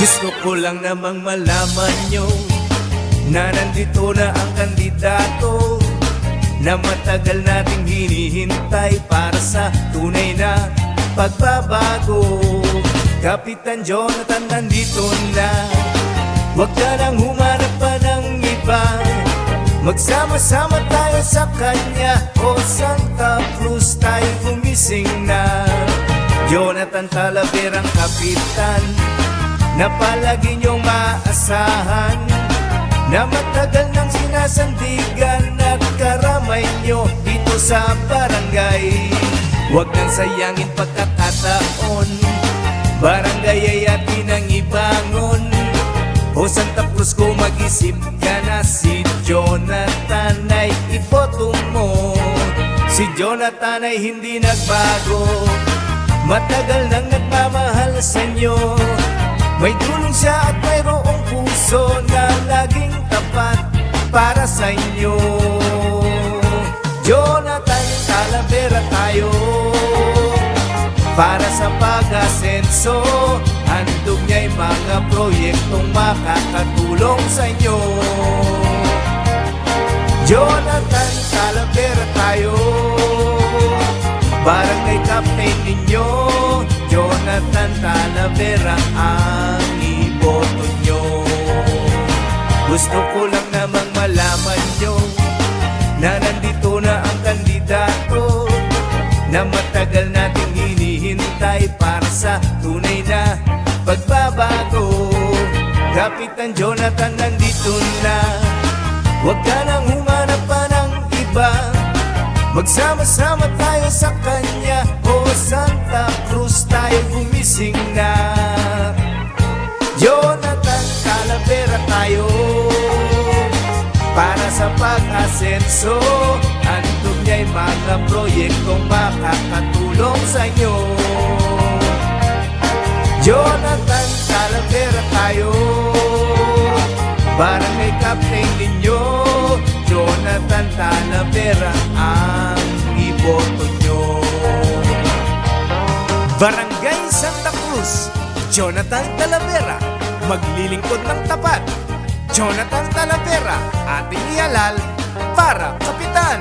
Gusto ko lang namang malaman nyo na nandito na ang kandidato na matagal nating hinihintay para sa tunay na pagbabago. Kapitan Jonathan nandito na, huwag ka nang humanap pa ng iba. Magsama-sama tayo sa kanya, o Santa Cruz tayo gumising na. Jonathan Talaverang kapitan na palagi niyong maasahan, na matagal nang sinasandigan at karamay niyo dito sa barangay. Huwag nang sayangin pagkakataon, barangay ay atin ang ibangon. O Santa Cruz ko mag-isip ka na, si Jonathan ay iboto mo. Si Jonathan ay hindi nagbago, matagal nang nagmamahal sa inyo. May tulong siya at mayroong puso na laging tapat para sa inyo. Jonathan Talavera tayo, para sa pag-asenso. Handog niya'y mga proyektong makakatulong sa inyo. Jonathan Talavera tayo, barangay captain ninyo. Jonathan Talavera ang iboto nyo. Gusto ko lang namang malaman nyo na nandito na ang kandidato na matagal nating hinihintay para sa tunay na pagbabago. Kapitan Jonathan nandito na, huwag ka nang humanap pa ng iba. Magsama-sama tayo sa kanya, o Santa Cruz tayo gumising na. Jonathan Talavera tayo, para sa pag-asenso. Handog niya'y mga proyektong makakatulong sa inyo. Jonathan Talavera tayo, barangay captain ninyo. Jonathan Talavera ang iboto nyo. Barangay Santa Cruz, Jonathan Talavera, maglilingkod ng tapat. Jonathan Talavera, ating ihalal para kapitan.